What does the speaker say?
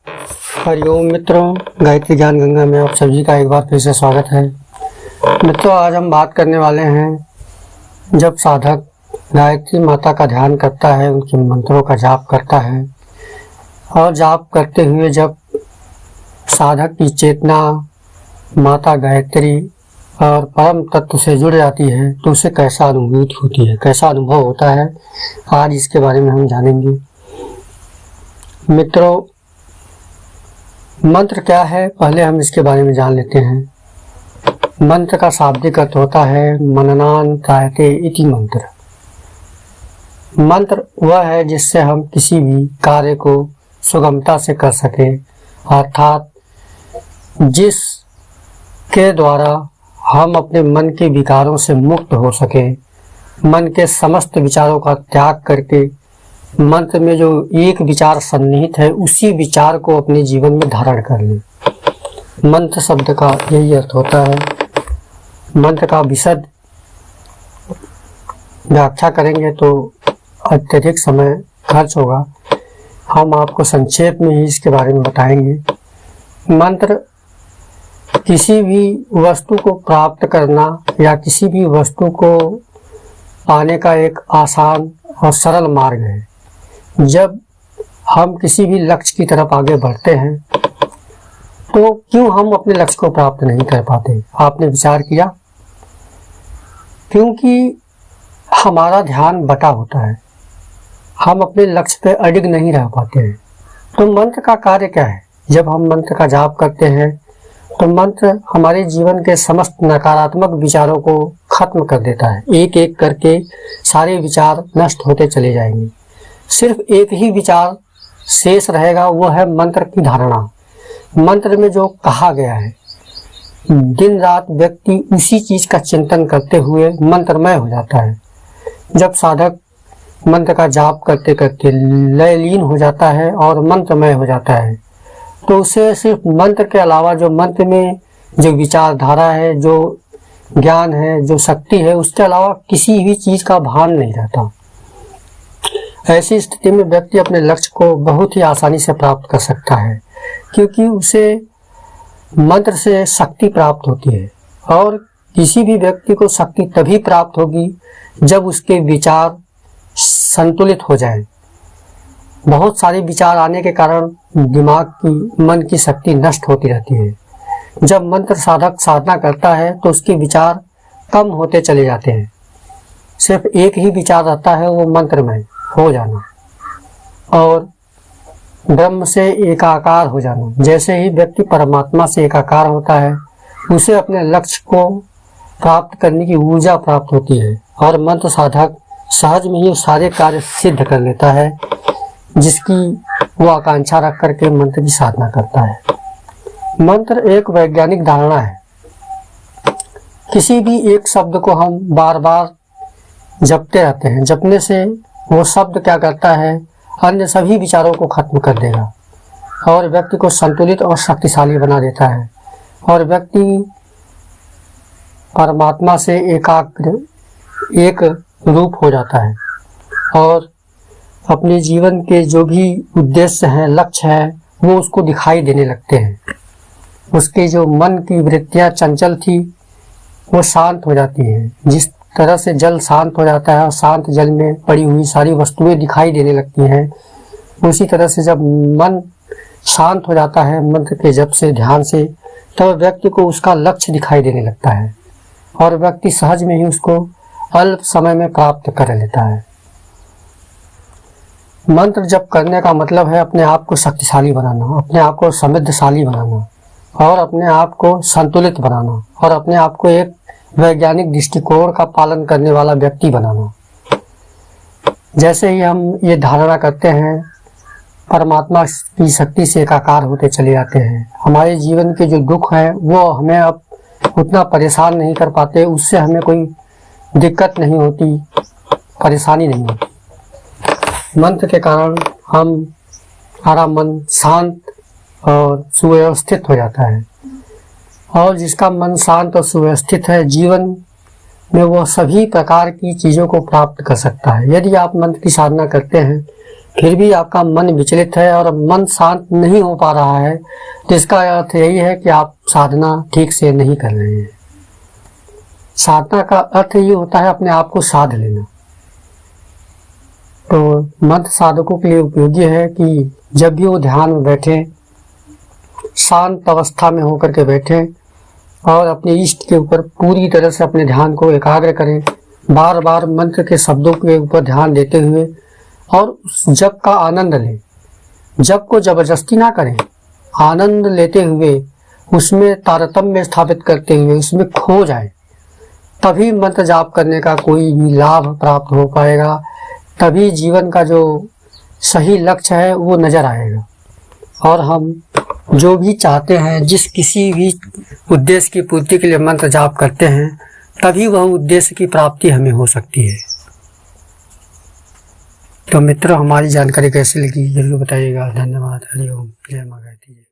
हरिओम मित्रों, गायत्री ज्ञान गंगा में आप सभी का एक बार फिर से स्वागत है। मित्रों, आज हम बात करने वाले हैं जब साधक गायत्री माता का ध्यान करता है, उनके मंत्रों का जाप करता है और जाप करते हुए जब साधक की चेतना माता गायत्री और परम तत्व से जुड़ जाती है तो उसे कैसा अनुभूति होती है, कैसा अनुभव होता है, आज इसके बारे में हम जानेंगे। मित्रों, मंत्र क्या है, पहले हम इसके बारे में जान लेते हैं। मंत्र का शाब्दिक अर्थ होता है मननान त्रायते इति मंत्र। मंत्र वह है जिससे हम किसी भी कार्य को सुगमता से कर सके, अर्थात जिसके द्वारा हम अपने मन के विकारों से मुक्त हो सके, मन के समस्त विचारों का त्याग करके मंत्र में जो एक विचार सन्निहित है उसी विचार को अपने जीवन में धारण कर ले। मंत्र शब्द का यही अर्थ होता है। मंत्र का विशद व्याख्या करेंगे तो अत्यधिक समय खर्च होगा, हम आपको संक्षेप में ही इसके बारे में बताएंगे। मंत्र किसी भी वस्तु को प्राप्त करना या किसी भी वस्तु को पाने का एक आसान और सरल मार्ग है। जब हम किसी भी लक्ष्य की तरफ आगे बढ़ते हैं तो क्यों हम अपने लक्ष्य को प्राप्त नहीं कर पाते? आपने विचार किया? क्योंकि हमारा ध्यान बटा होता है, हम अपने लक्ष्य पे अडिग नहीं रह पाते हैं। तो मंत्र का कार्य क्या है? जब हम मंत्र का जाप करते हैं तो मंत्र हमारे जीवन के समस्त नकारात्मक विचारों को खत्म कर देता है। एक एक करके सारे विचार नष्ट होते चले जाएंगे, सिर्फ एक ही विचार शेष रहेगा, वो है मंत्र की धारणा। मंत्र में जो कहा गया है, दिन रात व्यक्ति उसी चीज का चिंतन करते हुए मंत्रमय हो जाता है। जब साधक मंत्र का जाप करते करते लयलीन हो जाता है और मंत्रमय हो जाता है तो उसे सिर्फ मंत्र के अलावा जो मंत्र में जो विचारधारा है, जो ज्ञान है, जो शक्ति है, उसके अलावा किसी भी चीज का भान नहीं रहता। ऐसी स्थिति में व्यक्ति अपने लक्ष्य को बहुत ही आसानी से प्राप्त कर सकता है, क्योंकि उसे मंत्र से शक्ति प्राप्त होती है। और किसी भी व्यक्ति को शक्ति तभी प्राप्त होगी जब उसके विचार संतुलित हो जाए। बहुत सारे विचार आने के कारण दिमाग की, मन की शक्ति नष्ट होती रहती है। जब मंत्र साधक साधना करता है तो उसके विचार कम होते चले जाते हैं, सिर्फ एक ही विचार रहता है, वो मंत्रमय हो जाना और ब्रह्म से एकाकार हो जाना। जैसे ही व्यक्ति परमात्मा से एकाकार होता है उसे अपने लक्ष्य को प्राप्त करने की ऊर्जा प्राप्त होती है और मंत्र साधक सहज में ही सारे कार्य सिद्ध कर लेता है जिसकी वो आकांक्षा रख करके मंत्र की साधना करता है। मंत्र एक वैज्ञानिक धारणा है। किसी भी एक शब्द को हम बार बार जपते रहते हैं, जपने से वो शब्द क्या करता है, अन्य सभी विचारों को खत्म कर देगा और व्यक्ति को संतुलित और शक्तिशाली बना देता है और व्यक्ति परमात्मा से एकाग्र एक रूप हो जाता है और अपने जीवन के जो भी उद्देश्य हैं, लक्ष्य है, वो उसको दिखाई देने लगते हैं। उसके जो मन की वृत्तियां चंचल थी वो शांत हो जाती हैं। जिस तरह से जल शांत हो जाता है और शांत जल में पड़ी हुई सारी वस्तुएं दिखाई देने लगती हैं, उसी तरह से जब मन शांत हो जाता है मंत्र के जप से, ध्यान से, तो व्यक्ति को उसका लक्ष्य दिखाई देने लगता है और व्यक्ति सहज में ही उसको अल्प समय में प्राप्त कर लेता है। मंत्र जप करने का मतलब है अपने आप को शक्तिशाली बनाना, अपने आप को समृद्धशाली बनाना और अपने आप को संतुलित बनाना और अपने आप को एक वैज्ञानिक दृष्टिकोण का पालन करने वाला व्यक्ति बनाना। जैसे ही हम ये धारणा करते हैं, परमात्मा की शक्ति से एकाकार होते चले जाते हैं। हमारे जीवन के जो दुख हैं वो हमें अब उतना परेशान नहीं कर पाते, उससे हमें कोई दिक्कत नहीं होती, परेशानी नहीं होती। मंत्र के कारण हमारा मन शांत और सुव्यवस्थित हो जाता है और जिसका मन शांत और सुव्यवस्थित है, जीवन में वो सभी प्रकार की चीज़ों को प्राप्त कर सकता है। यदि आप मंत्र की साधना करते हैं फिर भी आपका मन विचलित है और मन शांत नहीं हो पा रहा है, तो इसका अर्थ यही है कि आप साधना ठीक से नहीं कर रहे हैं। साधना का अर्थ ये होता है अपने आप को साध लेना। तो मंत्र साधकों के लिए उपयोगी है कि जब भी वो ध्यान में बैठे, शांत अवस्था में होकर के बैठे और अपने इष्ट के ऊपर पूरी तरह से अपने ध्यान को एकाग्र करें, बार बार मंत्र के शब्दों के ऊपर ध्यान देते हुए, और उस जप का आनंद लें। जप को जबरदस्ती ना करें, आनंद लेते हुए उसमें तारतम्य स्थापित करते हुए उसमें खो जाए, तभी मंत्र जाप करने का कोई भी लाभ प्राप्त हो पाएगा, तभी जीवन का जो सही लक्ष्य है वो नजर आएगा। और हम जो भी चाहते हैं, जिस किसी भी उद्देश्य की पूर्ति के लिए मंत्र जाप करते हैं, तभी वह उद्देश्य की प्राप्ति हमें हो सकती है। तो मित्रों, हमारी जानकारी कैसी लगी जरूर बताइएगा। धन्यवाद। हरि ओम। जय माँ गायत्री।